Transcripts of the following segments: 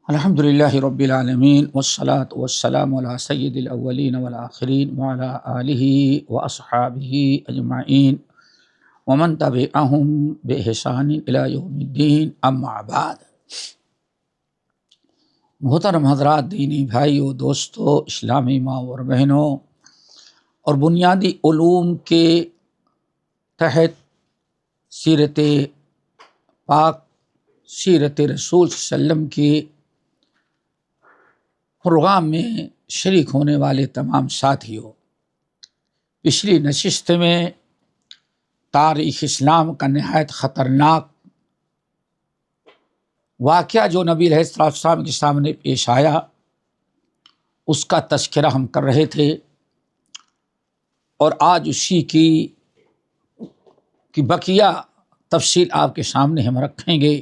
الحمد للہ رب العالمین والصلاة والسلام علی سید الاولین والآخرین وعلی آلہ واصحابہ اجمعین ومن تبعہم بإحسان الی یوم الدین، اما بعد۔ محترم حضرات، دینی بھائیو، دوستو، اسلامی ماں اور بہنوں، اور بنیادی علوم کے تحت سیرت پاک، سیرت رسول صلی اللہ علیہ وسلم کی پروگرام میں شریک ہونے والے تمام ساتھیوں، پچھلی نشست میں تاریخ اسلام کا نہایت خطرناک واقعہ جو نبی علیہ السلام کے سامنے پیش آیا، اس کا تذکرہ ہم کر رہے تھے، اور آج اسی کی بقیہ تفصیل آپ کے سامنے ہم رکھیں گے۔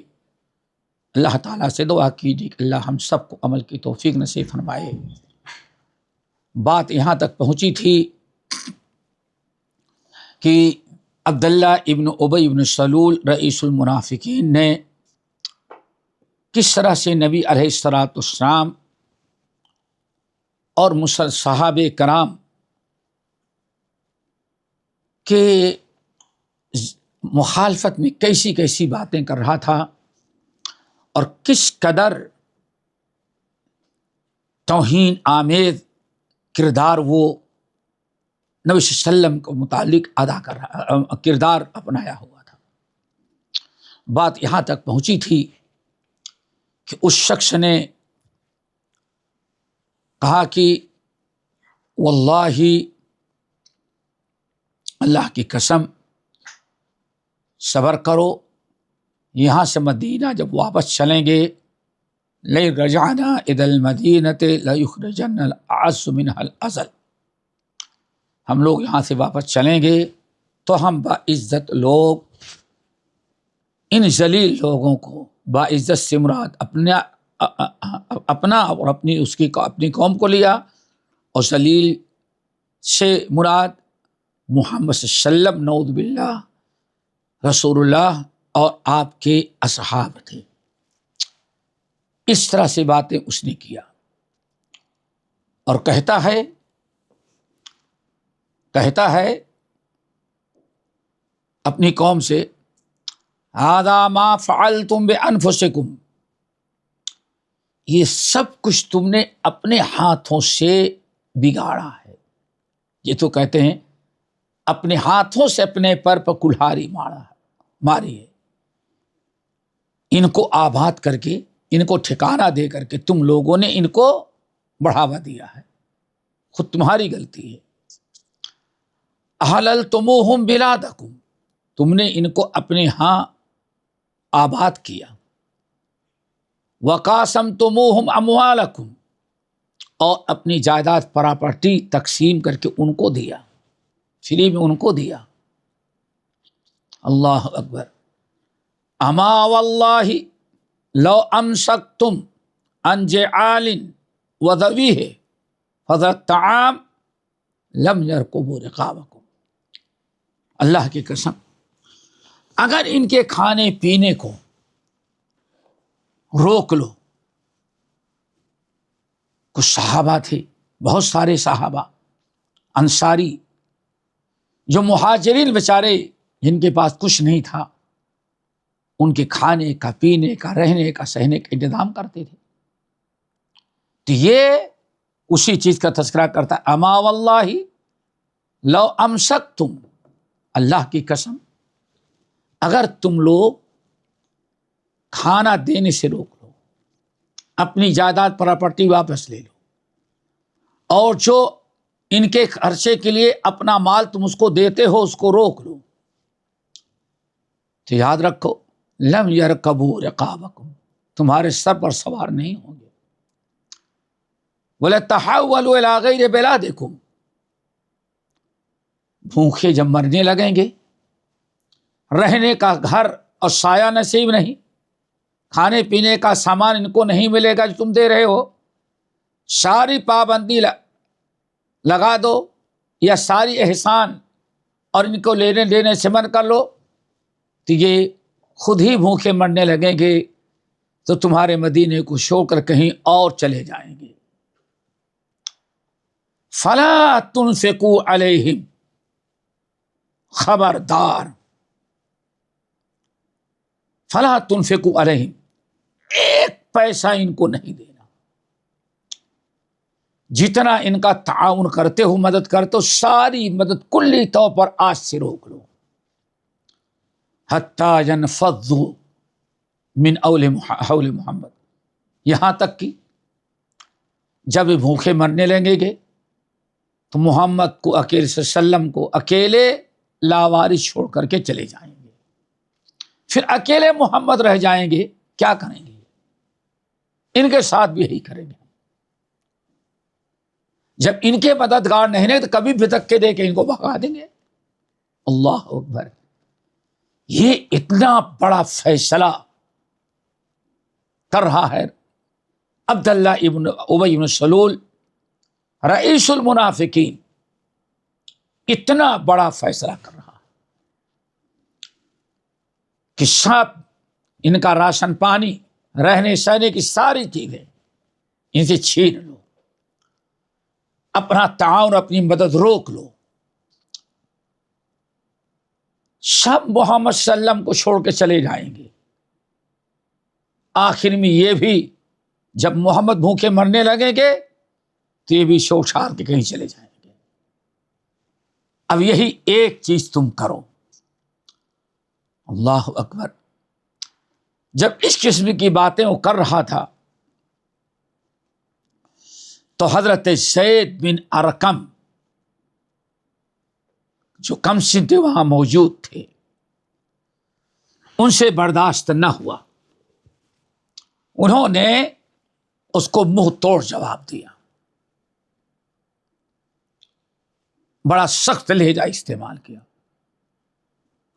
اللہ تعالیٰ سے دعا کیجیے کہ اللہ ہم سب کو عمل کی توفیق نصیب فرمائے۔ بات یہاں تک پہنچی تھی کہ عبداللہ ابن ابی ابن سلول رئیس المنافقین نے کس طرح سے نبی علیہ السلام اور صحابہ کرام کے مخالفت میں کیسی کیسی باتیں کر رہا تھا، اور کس قدر توہین آمیز کردار وہ نبی صلی اللہ علیہ وسلم کو متعلق ادا کر رہا، کردار اپنایا ہوا تھا۔ بات یہاں تک پہنچی تھی کہ اس شخص نے کہا کہ واللہ، اللہ کی قسم، صبر کرو، یہاں سے مدینہ جب واپس چلیں گے، لئن رجعنا الی المدینۃ لیخرجن الاعز منها الاذل، ہم لوگ یہاں سے واپس چلیں گے تو ہم باعزت لوگ ان ذلیل لوگوں کو، باعزت سے مراد اپنا اور اپنی قوم کو لیا، اور ذلیل سے مراد محمد صلی اللہ علیہ وسلم، نعوذ باللہ، رسول اللہ اور آپ کے اصحاب تھے۔ اس طرح سے باتیں اس نے کیا، اور کہتا ہے اپنی قوم سے، ھذا ما فعلتم بانفسکم، یہ سب کچھ تم نے اپنے ہاتھوں سے بگاڑا ہے۔ یہ تو کہتے ہیں اپنے ہاتھوں سے اپنے پر کلہاڑی ماری ہے، ان کو آباد کر کے، ان کو ٹھکانہ دے کر کے تم لوگوں نے ان کو بڑھاوا دیا ہے، خود تمہاری غلطی ہے۔ احللتموہم بلادکم، تم نے ان کو اپنے ہاں آباد کیا۔ وقاسمتموہم اموالکم، اور اپنی جائیداد پراپرٹی تقسیم کر کے ان کو دیا، فری میں ان کو دیا۔ اللہ اکبر۔ اما واللہ لو امسکتم عن جعال وذویہ فذا الطعام لم یرقبوا رقابکم، اللہ کی قسم، اگر ان کے کھانے پینے کو روک لو، کچھ صحابہ تھے، بہت سارے صحابہ انصاری، جو مہاجرین بیچارے جن کے پاس کچھ نہیں تھا، ان کے کھانے کا، پینے کا، رہنے کا، سہنے کا انتظام کرتے تھے۔ تو یہ اسی چیز کا تذکرہ کرتا ہے، اما واللہ لو امسکتم، اللہ کی قسم، اگر تم لوگ کھانا دینے سے روک لو، اپنی جائیداد پراپرٹی واپس لے لو، اور جو ان کے خرچے کے لیے اپنا مال تم اس کو دیتے ہو اس کو روک لو، تو یاد رکھو لم یرکبوا رقابکم، تمہارے سر پر سوار نہیں ہوں گے۔ وَلَتَحَوَّلُوا إِلَىٰ غَيْرِ بِلَادِكُمْ، بھوکے جب مرنے لگیں گے، رہنے کا گھر اور سایہ نصیب نہیں، کھانے پینے کا سامان ان کو نہیں ملے گا جو تم دے رہے ہو، ساری پابندی لگا دو، یا ساری احسان اور ان کو لینے دینے سے من کر لو، تو یہ خود ہی بھوکے مرنے لگیں گے، تو تمہارے مدینے کو چھوڑ کر کہیں اور چلے جائیں گے. فلا تنفقوا علیہم، خبردار، فلا تنفقوا علیہم، ایک پیسہ ان کو نہیں دینا. جتنا ان کا تعاون کرتے ہو، مدد کرتے ہو، ساری مدد کلی طور پر آج سے روک لو. حتی ینفضوا من حول محمد، یہاں تک کہ جب بھوکے مرنے لگیں گے تو محمد کو اکیلے صلی اللہ علیہ وسلم کو اکیلے لاوارث چھوڑ کر کے چلے جائیں گے. پھر اکیلے محمد رہ جائیں گے، کیا کریں گے؟ ان کے ساتھ بھی یہی کریں گے. جب ان کے مددگار نہیں رہے تو کبھی بھی دھکے دے کے ان کو بھگا دیں گے. اللہ اکبر. یہ اتنا بڑا فیصلہ کر رہا ہے عبداللہ ابن ابی بن سلول رئیس المنافقین، اتنا بڑا فیصلہ کر رہا ہے کہ سب ان کا راشن پانی، رہنے سہنے کی ساری چیزیں ان سے چھین لو، اپنا تعاون، اپنی مدد روک لو. سب محمد صلی اللہ علیہ وسلم کو چھوڑ کے چلے جائیں گے. آخر میں یہ بھی جب محمد بھوکے مرنے لگیں گے تو یہ بھی چھوڑ چھاڑ کے کہیں چلے جائیں گے. اب یہی ایک چیز تم کرو. اللہ اکبر. جب اس قسم کی باتیں وہ کر رہا تھا تو حضرت زید بن ارقم جو کم سن تھے وہاں موجود تھے، ان سے برداشت نہ ہوا. انہوں نے اس کو منہ توڑ جواب دیا، بڑا سخت لہجہ استعمال کیا.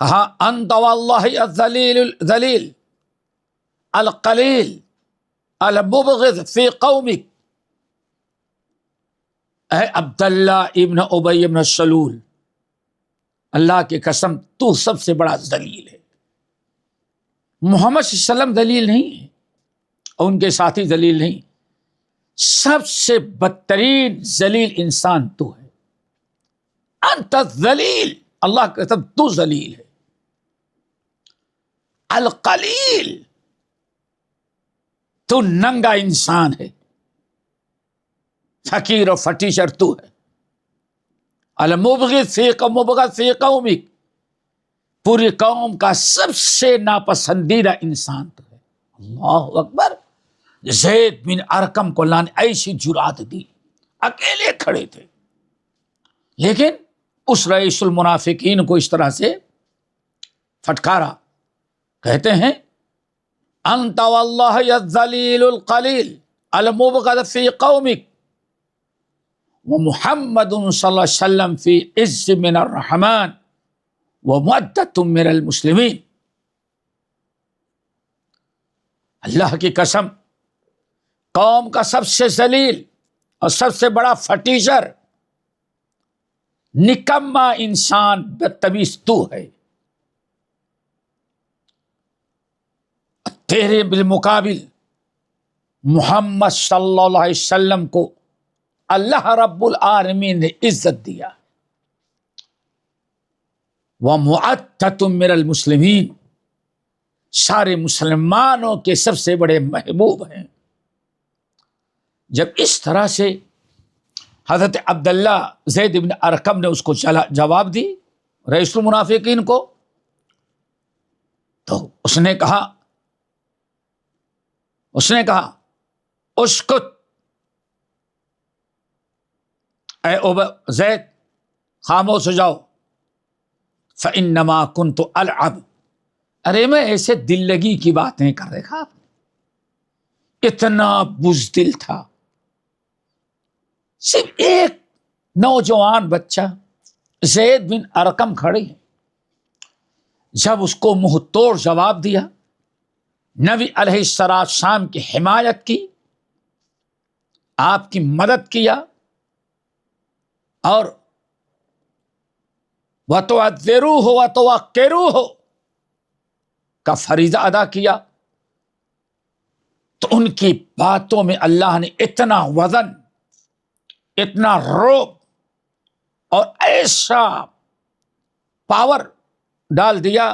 کہا انت واللہ الذلیل الذلیل القلیل المبغض فی قومک. اے عبداللہ ابن ابی ابن سلول، اللہ کی قسم تو سب سے بڑا ذلیل ہے. محمد صلی اللہ علیہ وسلم ذلیل نہیں ہے اور ان کے ساتھی ذلیل نہیں، سب سے بدترین ذلیل انسان تو ہے. انت ذلیل، اللہ کی قسم تو ذلیل ہے. القلیل، تو ننگا انسان ہے، فقیر و فٹیچر تو ہے. المبغض فی قومک، پوری قوم کا سب سے ناپسندیدہ انسان تو ہے. اللہ اکبر. زید بن ارقم کو اللہ نے ایسی جرات دی، اکیلے کھڑے تھے، لیکن اس رئیس المنافقین کو اس طرح سے پھٹکارا. کہتے ہیں انت واللہ الذلیل القلیل المبغض فی قومک ومحمد صلی اللہ علیہ وسلم فی عز من الرحمن ومعدۃ من المسلمین. اللہ کی قسم، قوم کا سب سے ذلیل اور سب سے بڑا فٹیچر، نکما انسان، بدتمیز تو ہے. تیرے بالمقابل محمد صلی اللہ علیہ وسلم کو اللہ رب العالمین نے عزت دیا. وَمُعَدَّةٌ مِّنَ الْمُسْلِمِينَ، سارے مسلمانوں کے سب سے بڑے محبوب ہیں. جب اس طرح سے حضرت عبداللہ زید بن ارقم نے اس کو جواب دی، رئیس المنافقین کو، تو اس نے کہا اسکت اے زید، خاموش ہو جاؤ. فإنما كنت ألعب، ارے میں ایسے دل لگی کی باتیں کر رہا تھا. اتنا بزدل تھا. صرف ایک نوجوان بچہ زید بن ارقم کھڑے ہیں، جب اس کو منہ توڑ جواب دیا، نبی علیہ السلام کی حمایت کی، آپ کی مدد کیا، اور وَتُعَذِّرُوهُ وَتُوَقِّرُوهُ کا فریضہ ادا کیا. ان کی باتوں میں اللہ نے اتنا وزن، اتنا رعب اور ایسا پاور ڈال دیا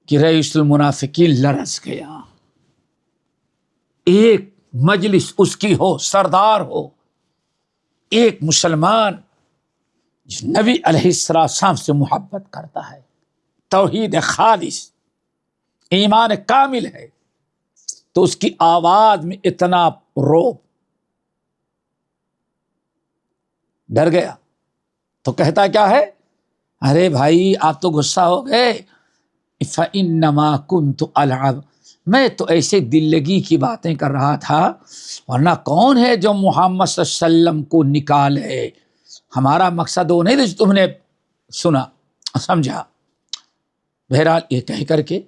کہ رئیس المنافقین لرز گیا۔ ایک مجلس اس کی ہو، سردار ہو، ایک مسلمان جو نبی علیہ السلام سے محبت کرتا ہے، توحید خالص، ایمان کامل ہے، تو اس کی آواز میں اتنا روب، ڈر گیا۔ تو کہتا کیا ہے؟ ارے بھائی آپ تو غصہ ہو گئے، فَإِنَّمَا كُنْتُ أَلْعَبُ، میں تو ایسے دل لگی کی باتیں کر رہا تھا، ورنہ کون ہے جو محمد صلی اللہ علیہ وسلم کو نکالے؟ ہمارا مقصد وہ نہیں جو تم نے سنا سمجھا۔ بہرحال یہ کہہ کر کے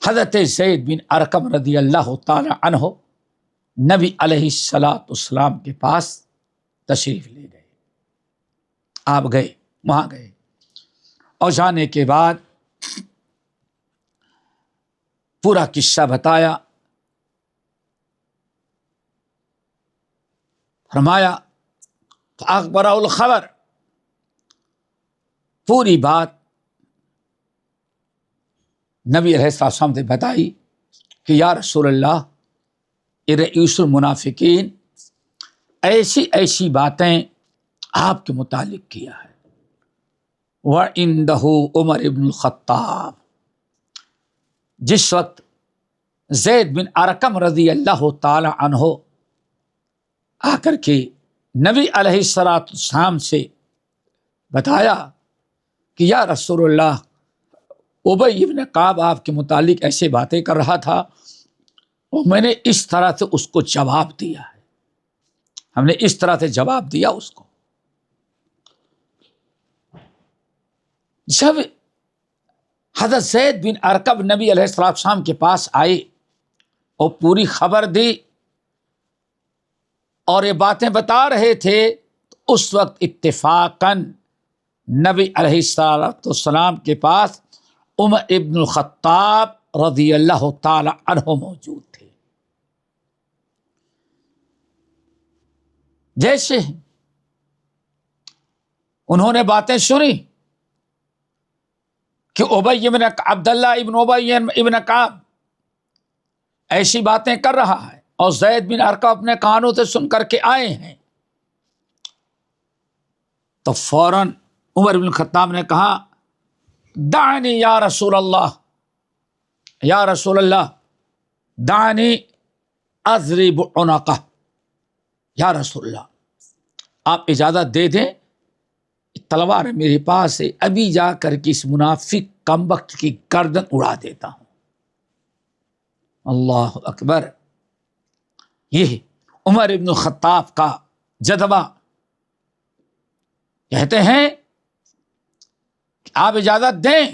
حضرت زید بن ارقم رضی اللہ تعالی عنہ نبی علیہ السلام کے پاس تشریف لے گئے۔ آپ گئے، وہاں گئے، اور جانے کے بعد پورا قصہ بتایا، فرمایا فاخبرہ الخبر، پوری بات نبی علیہ السلام نے بتائی کہ یا رسول اللہ، رئیس المنافقین ایسی ایسی باتیں آپ کے متعلق کیا ہے۔ وَعِندَهُ عمر ابن الخطاب، جس وقت زید بن ارقم رضی اللہ تعالی عنہ آ کر کے نبی علیہ السلام سے بتایا کہ یا رسول اللہ، ابی ابن کعب آپ کے متعلق ایسے باتیں کر رہا تھا، اور میں نے اس طرح سے اس کو جواب دیا ہے، ہم نے اس طرح سے جواب دیا اس کو۔ جب حضرت زید بن ارقم نبی علیہ السلام کے پاس آئے اور پوری خبر دی اور یہ باتیں بتا رہے تھے، تو اس وقت اتفاقاً نبی علیہ السلام کے پاس عمر ابن الخطاب رضی اللہ تعالی عنہ موجود تھے۔ جیسے انہوں نے باتیں سنی کہ ابی ابن عبداللہ ابن ابی ابن کعب ایسی باتیں کر رہا ہے، اور زید بن ارقم اپنے کانوں سے سن کر کے آئے ہیں، تو فوراً عمر بن الخطاب نے کہا دعنی یا رسول اللہ، یا رسول اللہ دعنی اضرب عنقہ، یا رسول اللہ آپ اجازت دے دیں، تلوار میرے پاس ہے، ابھی جا کر کے اس منافق کمبخت کی گردن اڑا دیتا ہوں۔ اللہ اکبر! یہ عمر ابن الخطاب کا جذبہ۔ کہتے ہیں کہ آپ اجازت دیں،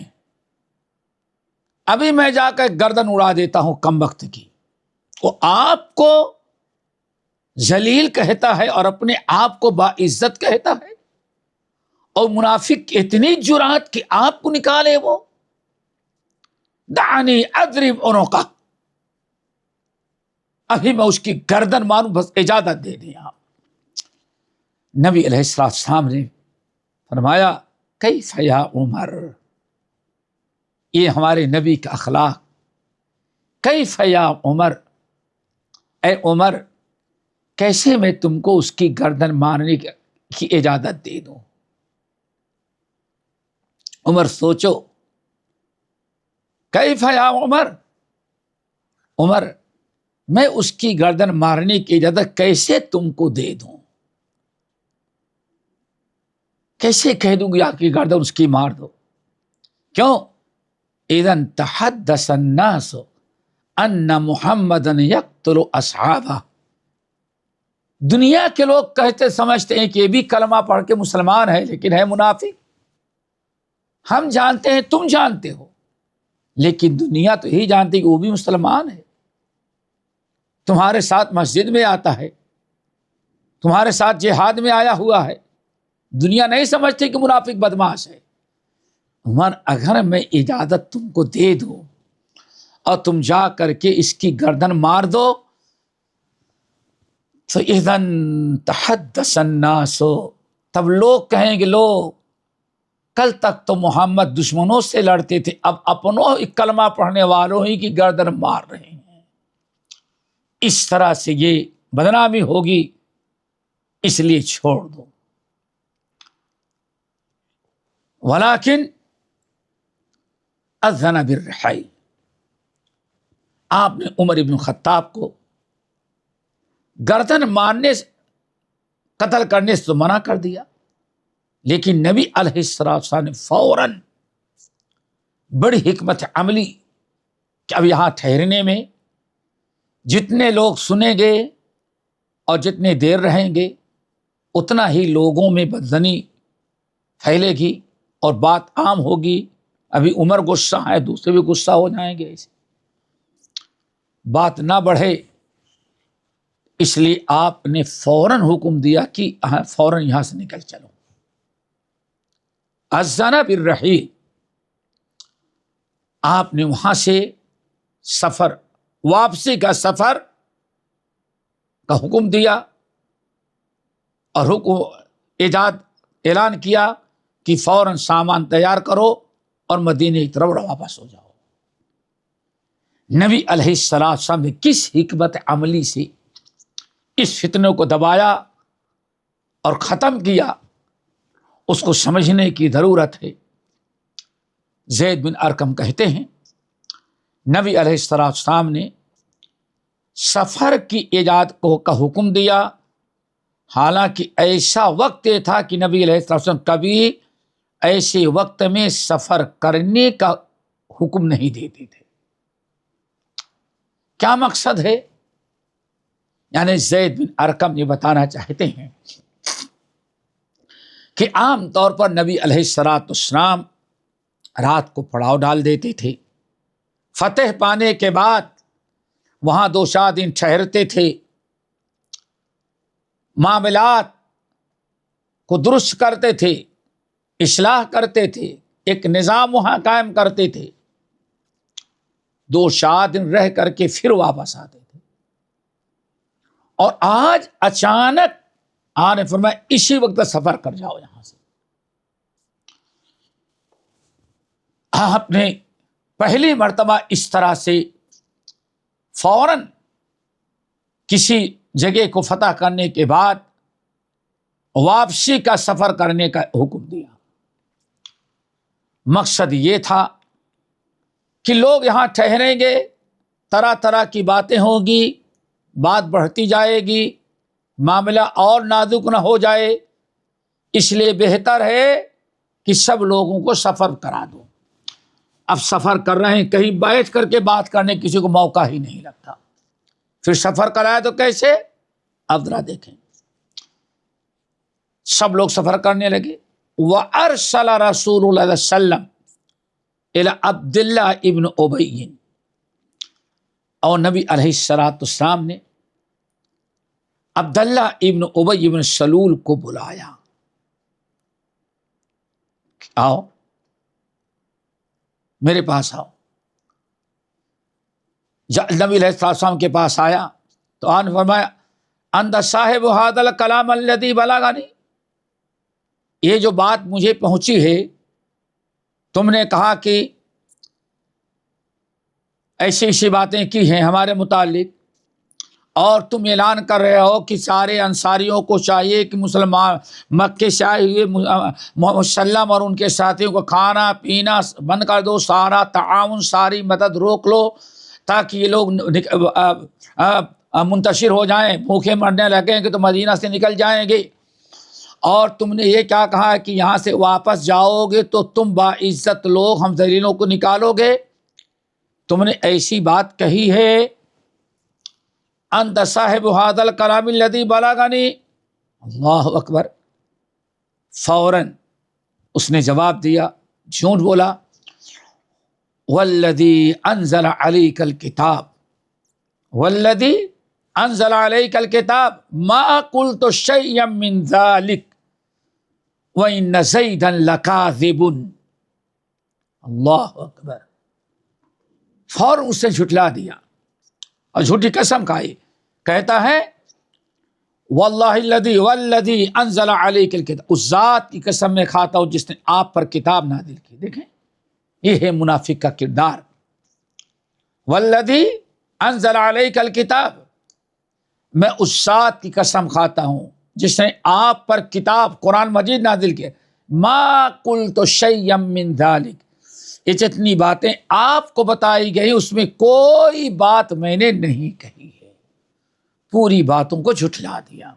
ابھی میں جا کر گردن اڑا دیتا ہوں کمبخت کی۔ وہ آپ کو ذلیل کہتا ہے اور اپنے آپ کو باعزت کہتا ہے، اور منافق اتنی جرات کہ آپ کو نکالے وہ۔ دعنی اضرب عنقہ، ابھی میں اس کی گردن ماروں، بس اجازت دے دیں آپ۔ نبی علیہ السلام نے فرمایا کیف یا عمر، یہ ہمارے نبی کا اخلاق، کیف یا عمر، اے عمر کیسے میں تم کو اس کی گردن مارنے کی اجازت دے دوں؟ عمر سوچو، کیف یا عمر، عمر میں اس کی گردن مارنے کی اجازت کیسے تم کو دے دوں؟ کیسے کہہ دوں گی آپ کی گردن اس کی مار دو؟ کیوں؟ اذن تحدث الناس ان محمدا یقتل اصحابہ، دنیا کے لوگ کہتے سمجھتے ہیں کہ یہ بھی کلمہ پڑھ کے مسلمان ہے لیکن ہے منافق۔ ہم جانتے ہیں، تم جانتے ہو، لیکن دنیا تو یہی جانتی کہ وہ بھی مسلمان ہے، تمہارے ساتھ مسجد میں آتا ہے، تمہارے ساتھ جہاد میں آیا ہوا ہے، دنیا نہیں سمجھتی کہ منافق بدماش ہے۔ عمر اگر میں اجازت تم کو دے دوں اور تم جا کر کے اس کی گردن مار دو تو اذن تحدث الناس، تب لوگ کہیں گے لو کل تک تو محمد دشمنوں سے لڑتے تھے، اب اپنوں کلمہ پڑھنے والوں ہی کی گردن مار رہے ہیں، اس طرح سے یہ بدنامی ہوگی، اس لیے چھوڑ دو۔ ولیکن اذن بالرحیل، آپ نے عمر ابن خطاب کو گردن مارنے سے، قتل کرنے سے تو منع کر دیا، لیکن نبی علیہ السلام نے فوراً بڑی حکمت عملی کہ اب یہاں ٹھہرنے میں جتنے لوگ سنیں گے اور جتنے دیر رہیں گے اتنا ہی لوگوں میں بدزنی پھیلے گی اور بات عام ہوگی، ابھی عمر غصہ ہے دوسرے بھی غصہ ہو جائیں گے، ایسے بات نہ بڑھے، اس لیے آپ نے فوراً حکم دیا کہ فوراً یہاں سے نکل چلو۔ اذن بالرحیل، آپ نے وہاں سے سفر، واپسی کا سفر کا حکم دیا اور اعلان کیا کہ فوراً سامان تیار کرو اور مدینے کی طرف واپس ہو جاؤ۔ نبی علیہ السلام نے کس حکمت عملی سے اس فتنے کو دبایا اور ختم کیا، اس کو سمجھنے کی ضرورت ہے۔ زید بن ارقم کہتے ہیں نبی علیہ السلام نے سفر کی ایجاد کا حکم دیا، حالانکہ ایسا وقت یہ تھا کہ نبی علیہ السلام کبھی ایسے وقت میں سفر کرنے کا حکم نہیں دیتے تھے۔ کیا مقصد ہے؟ یعنی زید بن ارقم یہ بتانا چاہتے ہیں کہ عام طور پر نبی علیہ السلام رات کو پڑاؤ ڈال دیتے تھے، فتح پانے کے بعد وہاں 2-4 دن ٹھہرتے تھے، معاملات کو درست کرتے تھے، اصلاح کرتے تھے، ایک نظام وہاں قائم کرتے تھے، 2-4 دن رہ کر کے پھر واپس آتے تھے۔ اور آج اچانک آپ نے فرمایا اسی وقت سفر کر جاؤ یہاں سے۔ آپ نے پہلی مرتبہ اس طرح سے فوراً کسی جگہ کو فتح کرنے کے بعد واپسی کا سفر کرنے کا حکم دیا۔ مقصد یہ تھا کہ لوگ یہاں ٹھہریں گے، طرح طرح کی باتیں ہوں گی، بات بڑھتی جائے گی، معاملہ اور نازک نہ ہو جائے، اس لیے بہتر ہے کہ سب لوگوں کو سفر کرا دو۔ اب سفر کر رہے ہیں، کہیں بیٹھ کر کے بات کرنے کسی کو موقع ہی نہیں لگتا، پھر سفر کرایا تو کیسے؟ اب ذرا دیکھیں، سب لوگ سفر کرنے لگے۔ وَأَرْسَلَ رَسُولُ اللَّهِ صَلَّى اللَّهُ عَلَيْهِ وسلم إِلَى عبد اللہ ابن ابی، اور نبی علیہ السلام نے عبداللہ ابن ابی ابن سلول کو بلایا، آؤ میرے پاس آؤ۔ نبی علیہ السلام کے پاس آیا تو آپ نے فرمایا انت صاحب ھذا الکلام الذی بلغنی، یہ جو بات مجھے پہنچی ہے، تم نے کہا کہ ایسی ایسی باتیں کی ہیں ہمارے متعلق، اور تم اعلان کر رہے ہو کہ سارے انصاریوں کو چاہیے کہ مسلمان مکے سے آئے ہوئے مسلم اور ان کے ساتھیوں کو کھانا پینا بند کر دو، سارا تعاون ساری مدد روک لو تاکہ یہ لوگ منتشر ہو جائیں، بھوکے مرنے لگیں گے تو مدینہ سے نکل جائیں گے، اور تم نے یہ کیا کہا کہ یہاں سے واپس جاؤ گے تو تم باعزت لوگ ہم ذلیلوں کو نکالو گے، تم نے ایسی بات کہی ہے۔ انت صاحب ھذا الکلام الذی بلغنی، اللہ اکبر، فوراً اس نے جواب دیا، جھوٹ بولا، والذی انزل علیک الکتاب، والذی انزل علیک الکتاب ما قلت شیئا من ذلک وان زیدا لکاذب، اللہ اکبر، فوراً اس سے جھٹلا دیا اور جھوٹی قسم کھائی. کہتا ہے واللہ الذی والذی انزل علیک الکتاب، اس ذات کی قسم میں کھاتا ہوں جس نے آپ پر کتاب نازل کی. دیکھیں یہ ہے منافق کا کردار. والذی انزل علیک الکتاب، میں اس ذات کی قسم کھاتا ہوں جس نے آپ پر کتاب قرآن مجید نازل کی. ما قلت شیئا من ذلک، یہ جتنی باتیں آپ کو بتائی گئی اس میں کوئی بات میں نے نہیں کہی ہے. پوری باتوں کو جھٹلا دیا.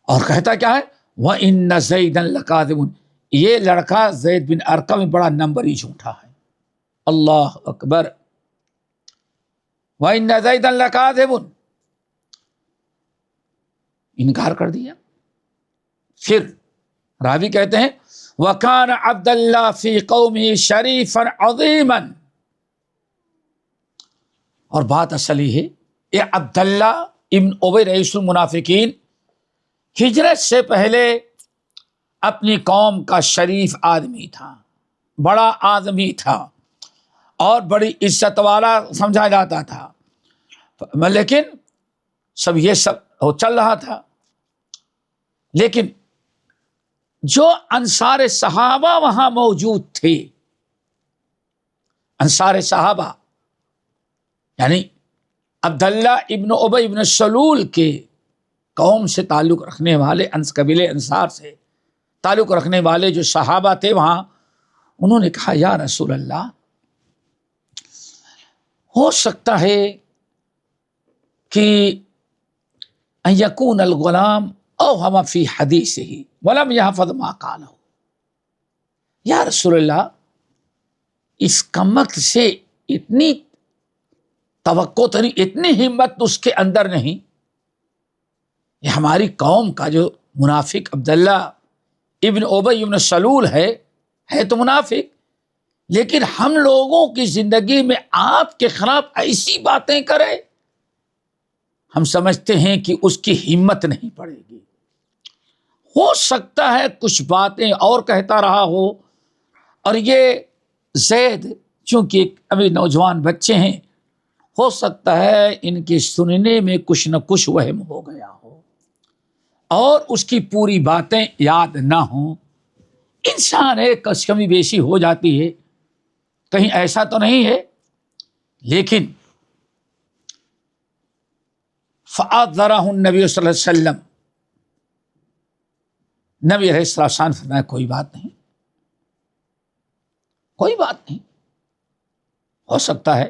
اور کہتا کیا ہے وَإِنَّ زَيْدًا لَكَاذِبٌ، یہ لڑکا زید بن ارقم میں بڑا نمبر ہی جھوٹا ہے. اللہ اکبر. وَإِنَّ زَيْدًا لَكَاذِبٌ، انکار کر دیا. پھر راوی کہتے ہیں وَكَانَ عَبْدُ اللَّهِ فِي قَوْمِهِ شَرِيفًا عَظِيمًا، اور بات اصل ہی ہے یہ عبداللہ ابن ابی رئیس المنافقین ہجرت سے پہلے اپنی قوم کا شریف آدمی تھا، بڑا آدمی تھا اور بڑی عزت والا سمجھا جاتا تھا. لیکن یہ سب چل رہا تھا. لیکن جو انصار صحابہ وہاں موجود تھے، انصار صحابہ یعنی عبداللہ ابن ابی ابن سلول کے قوم سے تعلق رکھنے والے، قبیلے انصار سے تعلق رکھنے والے جو صحابہ تھے وہاں، انہوں نے کہا یا رسول اللہ، ہو سکتا ہے کہ ان یکون الغلام اوہم فی حدیثہ ولم یحفظ ما قالہ. یا رسول اللہ، اس کمبخت سے اتنی توقع تو نہیں، اتنی ہمت اس کے اندر نہیں. یہ ہماری قوم کا جو منافق عبداللہ ابن ابی ابن سلول ہے تو منافق، لیکن ہم لوگوں کی زندگی میں آپ کے خلاف ایسی باتیں کرے، ہم سمجھتے ہیں کہ اس کی ہمت نہیں پڑے گی. ہو سکتا ہے کچھ باتیں اور کہتا رہا ہو، اور یہ زید چونکہ ابھی نوجوان بچے ہیں، ہو سکتا ہے ان کے سننے میں کچھ نہ کچھ وہم ہو گیا ہو اور اس کی پوری باتیں یاد نہ ہوں. انسان ہے، کمی بیشی ہو جاتی ہے، کہیں ایسا تو نہیں ہے. لیکن فَأَعْذَرَهُ النبی صلی اللہ علیہ وسلم، نبی علیہ السلام فرمایا کوئی بات نہیں، کوئی بات نہیں، ہو سکتا ہے.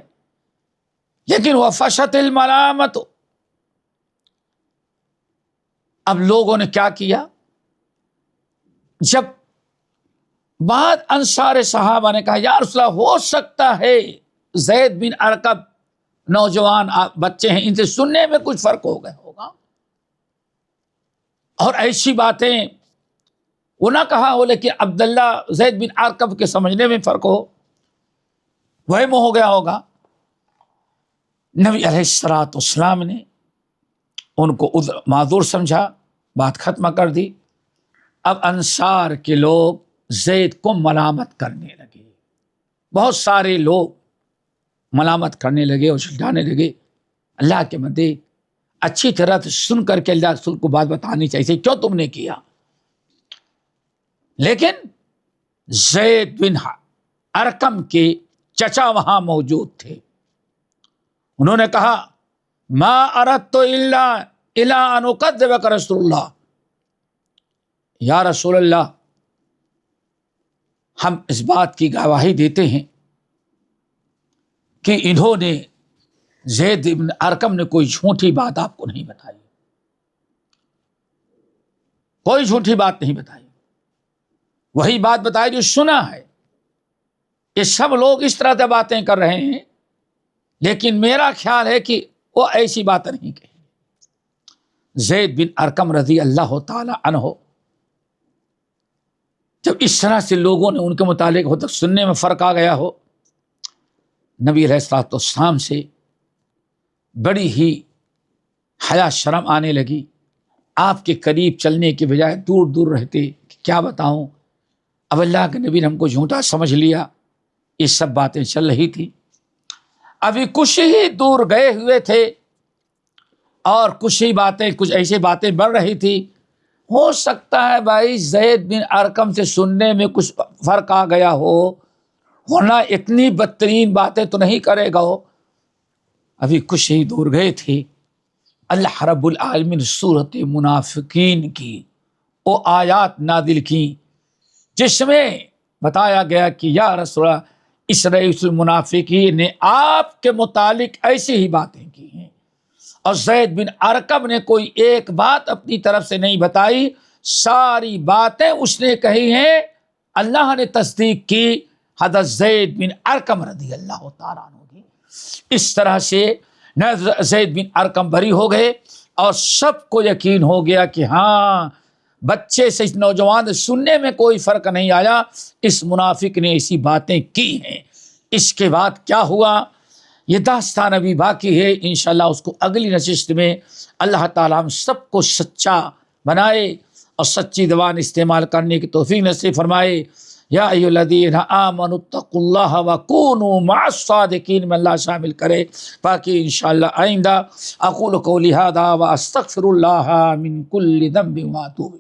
لیکن وَفَشَتِ الْمَلَامَةُ، اب لوگوں نے کیا کیا، جب بعد انصار صحابہ نے کہا یا رسول اللہ، ہو سکتا ہے زید بن ارقم نوجوان بچے ہیں، ان سے سننے میں کچھ فرق ہو گیا ہوگا، اور ایسی باتیں وہ نہ کہا ہو، لیکن عبداللہ زید بن ارقم کے سمجھنے میں فرق ہو، وہم ہو گیا ہوگا. نبی علیہ السلام نے ان کو معذور سمجھا، بات ختم کر دی. اب انصار کے لوگ زید کو ملامت کرنے لگے، بہت سارے لوگ ملامت کرنے لگے اور جھٹلانے لگے. اللہ کے بندے، اچھی طرح سے سن کر کے اللہ رسول کو بات بتانی چاہیے، کیوں تم نے کیا. لیکن زید بن ارقم کے چچا وہاں موجود تھے. انہوں نے کہا ما اردت الا ان اکذبک رسول اللہ، یا رسول اللہ، ہم اس بات کی گواہی دیتے ہیں کہ انہوں نے زید بن ارقم نے کوئی جھوٹی بات آپ کو نہیں بتائی، کوئی جھوٹی بات نہیں بتائی، وہی بات بتائی جو سنا ہے. یہ سب لوگ اس طرح سے باتیں کر رہے ہیں، لیکن میرا خیال ہے کہ وہ ایسی بات نہیں کہی. زید بن ارقم رضی اللہ تعالی عنہ جب اس طرح سے لوگوں نے ان کے متعلق ہو تک سننے میں فرق آ گیا ہو، نبی علیہ الصلوۃ والسلام سے بڑی ہی حیا شرم آنے لگی. آپ کے قریب چلنے کے بجائے دور دور رہتے کہ کیا بتاؤں، اب اللہ کے نبی نے ہم کو جھوٹا سمجھ لیا. یہ سب باتیں چل رہی تھی. ابھی کچھ ہی دور گئے ہوئے تھے اور کچھ ایسی باتیں بڑھ رہی تھی. ہو سکتا ہے بھائی زید بن ارقم سے سننے میں کچھ فرق آ گیا ہو، ورنہ اتنی بدترین باتیں تو نہیں کرے گا وہ. ابھی کچھ ہی دور گئے تھے، اللہ رب العالمین سورۃ منافقین کی وہ آیات نازل کی جس میں بتایا گیا کہ یا رسول اللہ، اس رئیس المنافقین نے آپ کے متعلق ایسی ہی باتیں کی ہیں، اور زید بن ارقم نے کوئی ایک بات اپنی طرف سے نہیں بتائی، ساری باتیں اس نے کہی ہیں. اللہ نے تصدیق کی حضرت زید بن ارقم رضی اللہ تعالیٰ عنہ کی. اس طرح سے زید بن ارقم بری ہو گئے اور سب کو یقین ہو گیا کہ ہاں بچے سے اس نوجوان سننے میں کوئی فرق نہیں آیا، اس منافق نے ایسی باتیں کی ہیں. اس کے بعد کیا ہوا یہ داستان ابھی باقی ہے، انشاءاللہ اس کو اگلی نشست میں اللہ تعالیٰ ہم سب کو سچا بنائے اور سچی زبان استعمال کرنے کی توفیق نصیب فرمائے. یا ایھا الذین آمنوا اتقوا اللہ وکونوا مع الصادقین میں اللہ شامل کرے. باقی انشاءاللہ آئندہ. اقول قولی ھذا واستغفر اللہ من کل ذنب واتوب.